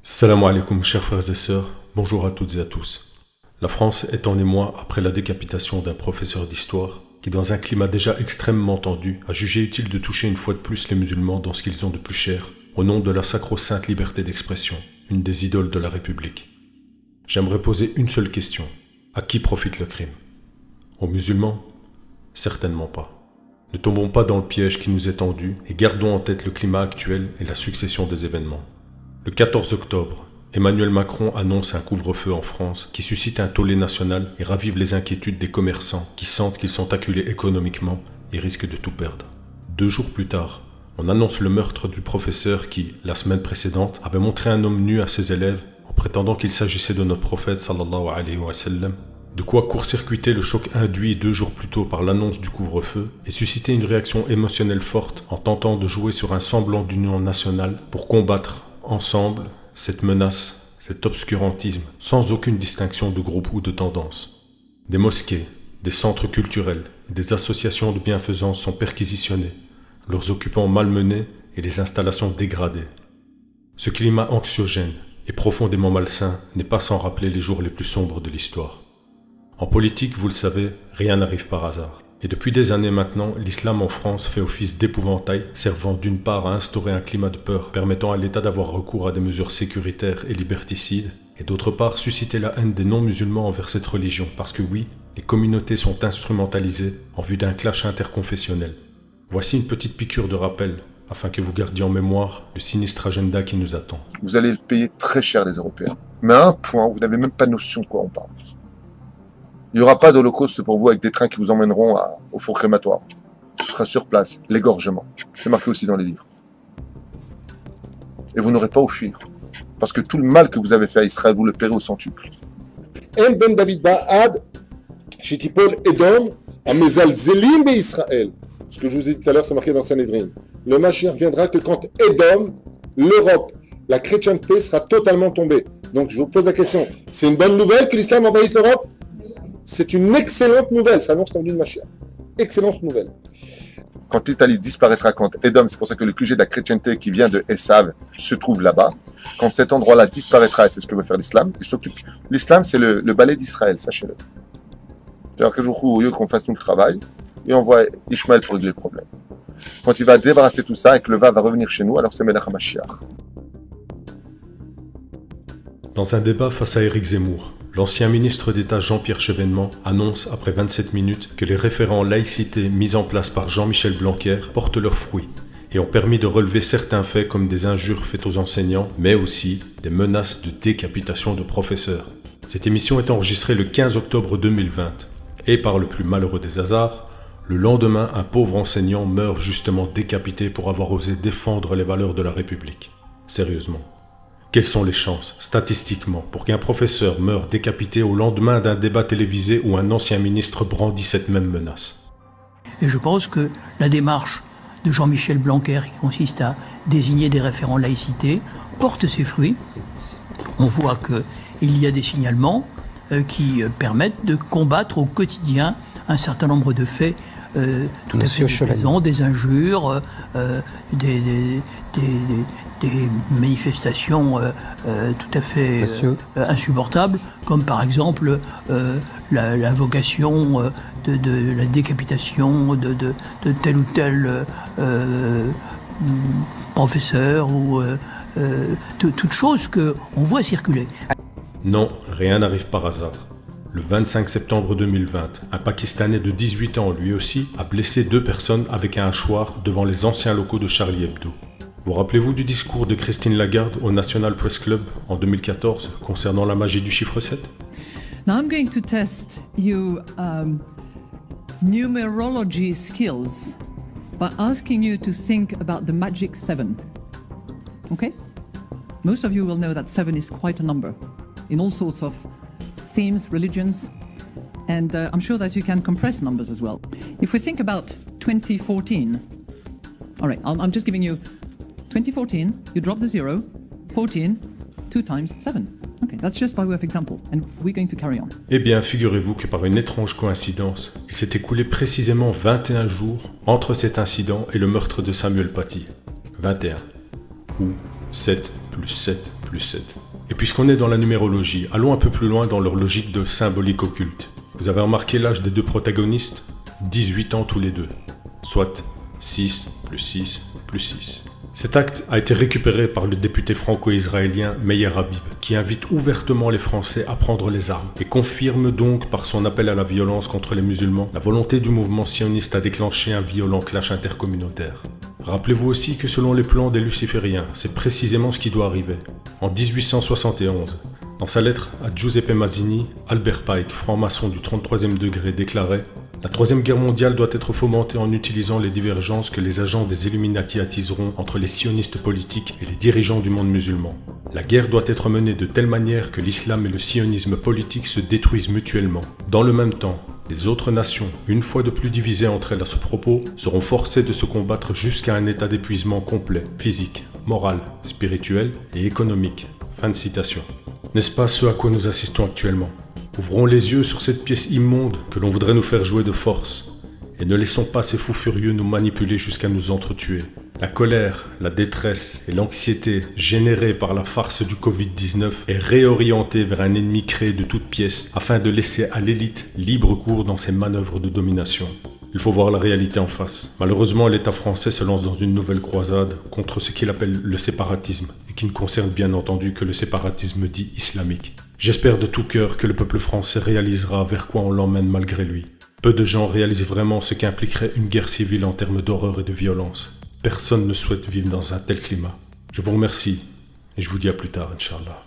Salam alaikum, chers frères et sœurs, bonjour à toutes et à tous. La France est en émoi après la décapitation d'un professeur d'histoire qui, dans un climat déjà extrêmement tendu, a jugé utile de toucher une fois de plus les musulmans dans ce qu'ils ont de plus cher, au nom de la sacro-sainte liberté d'expression, une des idoles de la République. J'aimerais poser une seule question. À qui profite le crime? Aux musulmans? Certainement pas. Ne tombons pas dans le piège qui nous est tendu et gardons en tête le climat actuel et la succession des événements. Le 14 octobre, Emmanuel Macron annonce un couvre-feu en France qui suscite un tollé national et ravive les inquiétudes des commerçants qui sentent qu'ils sont acculés économiquement et risquent de tout perdre. 2 jours plus tard, on annonce le meurtre du professeur qui, la semaine précédente, avait montré un homme nu à ses élèves en prétendant qu'il s'agissait de notre prophète sallallahu alayhi wa sallam. De quoi court-circuiter le choc induit 2 jours plus tôt par l'annonce du couvre-feu et susciter une réaction émotionnelle forte en tentant de jouer sur un semblant d'union nationale pour combattre ensemble cette menace, cet obscurantisme, sans aucune distinction de groupe ou de tendance. Des mosquées, des centres culturels et des associations de bienfaisance sont perquisitionnés, leurs occupants malmenés et les installations dégradées. Ce climat anxiogène et profondément malsain n'est pas sans rappeler les jours les plus sombres de l'histoire. En politique, vous le savez, rien n'arrive par hasard. Et depuis des années maintenant, l'islam en France fait office d'épouvantail, servant d'une part à instaurer un climat de peur permettant à l'État d'avoir recours à des mesures sécuritaires et liberticides, et d'autre part susciter la haine des non-musulmans envers cette religion, parce que oui, les communautés sont instrumentalisées en vue d'un clash interconfessionnel. Voici une petite piqûre de rappel, afin que vous gardiez en mémoire le sinistre agenda qui nous attend. Vous allez le payer très cher, les Européens. Mais à un point, vous n'avez même pas notion de quoi on parle. Il n'y aura pas d'holocauste pour vous avec des trains qui vous emmèneront au four crématoire. Ce sera sur place, l'égorgement. C'est marqué aussi dans les livres. Et vous n'aurez pas à fuir. Parce que tout le mal que vous avez fait à Israël, vous le paierez au centuple. En ben David Ba'ad, Shitipol Edom, Amezal Zelim be Israël. Ce que je vous ai dit tout à l'heure, c'est marqué dans Sanhedrin. Le Mashiach viendra que quand Edom, l'Europe, la chrétienté sera totalement tombée. Donc je vous pose la question, c'est une bonne nouvelle que l'islam envahisse l'Europe? C'est une excellente nouvelle, ça annonce l'envie de Mashiach. Excellente nouvelle. Quand l'Italie disparaîtra, quand Edom, c'est pour ça que le QG de la chrétienté qui vient de Esav se trouve là-bas, quand cet endroit-là disparaîtra, et c'est ce que veut faire l'islam, il s'occupe. L'islam, c'est le balai d'Israël, sachez-le. C'est-à-dire que au lieu qu'on fasse tout le travail, et on voit Ishmaël pour régler le problème. Quand il va débarrasser tout ça et que le va revenir chez nous, alors c'est Melech HaMashiach. Dans un débat face à Éric Zemmour, l'ancien ministre d'État Jean-Pierre Chevènement annonce après 27 minutes que les référents laïcité mis en place par Jean-Michel Blanquer portent leurs fruits et ont permis de relever certains faits comme des injures faites aux enseignants, mais aussi des menaces de décapitation de professeurs. Cette émission est enregistrée le 15 octobre 2020 et par le plus malheureux des hasards, le lendemain, un pauvre enseignant meurt justement décapité pour avoir osé défendre les valeurs de la République. Sérieusement. Quelles sont les chances, statistiquement, pour qu'un professeur meure décapité au lendemain d'un débat télévisé où un ancien ministre brandit cette même menace? Et je pense que la démarche de Jean-Michel Blanquer, qui consiste à désigner des référents laïcité, porte ses fruits. On voit qu'il y a des signalements qui permettent de combattre au quotidien un certain nombre de faits tout à fait présents, des injures, des manifestations tout à fait insupportables, comme par exemple l'invocation de la décapitation de tel ou tel professeur ou toute chose qu'on voit circuler. Non, rien n'arrive par hasard. Le 25 septembre 2020, un Pakistanais de 18 ans, lui aussi, a blessé 2 personnes avec un hachoir devant les anciens locaux de Charlie Hebdo. Vous rappelez-vous du discours de Christine Lagarde au National Press Club en 2014 concernant la magie du chiffre 7? Now I'm going to test your numerology skills by asking you to think about the magic 7. Okay? Most of you will know that 7 is quite a number in all sorts of themes, religions, and I'm sure that you can compress numbers as well. If we think about 2014, all right, I'm just giving you 2014, you drop the 0, 14, 2 times 7. Okay, that's just by way of example, and we're going to carry on. Eh bien, figurez-vous que par une étrange coïncidence, il s'est écoulé précisément 21 jours entre cet incident et le meurtre de Samuel Paty. 21. Ou 7 plus 7 plus 7. Et puisqu'on est dans la numérologie, allons un peu plus loin dans leur logique de symbolique occulte. Vous avez remarqué l'âge des deux protagonistes ? 18 ans tous les deux. Soit 6 plus 6 plus 6. Cet acte a été récupéré par le député franco-israélien Meir Habib, qui invite ouvertement les Français à prendre les armes et confirme donc par son appel à la violence contre les musulmans la volonté du mouvement sioniste à déclencher un violent clash intercommunautaire. Rappelez-vous aussi que selon les plans des lucifériens, c'est précisément ce qui doit arriver. En 1871, dans sa lettre à Giuseppe Mazzini, Albert Pike, franc-maçon du 33e degré, déclarait « La Troisième Guerre mondiale doit être fomentée en utilisant les divergences que les agents des Illuminati attiseront entre les sionistes politiques et les dirigeants du monde musulman. La guerre doit être menée de telle manière que l'islam et le sionisme politique se détruisent mutuellement. Dans le même temps, les autres nations, une fois de plus divisées entre elles à ce propos, seront forcées de se combattre jusqu'à un état d'épuisement complet, physique, moral, spirituel et économique. » Fin de citation. N'est-ce pas ce à quoi nous assistons actuellement ? Ouvrons les yeux sur cette pièce immonde que l'on voudrait nous faire jouer de force, et ne laissons pas ces fous furieux nous manipuler jusqu'à nous entretuer. La colère, la détresse et l'anxiété générées par la farce du Covid-19 est réorientée vers un ennemi créé de toutes pièces afin de laisser à l'élite libre cours dans ses manœuvres de domination. Il faut voir la réalité en face. Malheureusement, l'État français se lance dans une nouvelle croisade contre ce qu'il appelle le séparatisme, et qui ne concerne bien entendu que le séparatisme dit islamique. J'espère de tout cœur que le peuple français réalisera vers quoi on l'emmène malgré lui. Peu de gens réalisent vraiment ce qu'impliquerait une guerre civile en termes d'horreur et de violence. Personne ne souhaite vivre dans un tel climat. Je vous remercie et je vous dis à plus tard, Inch'Allah.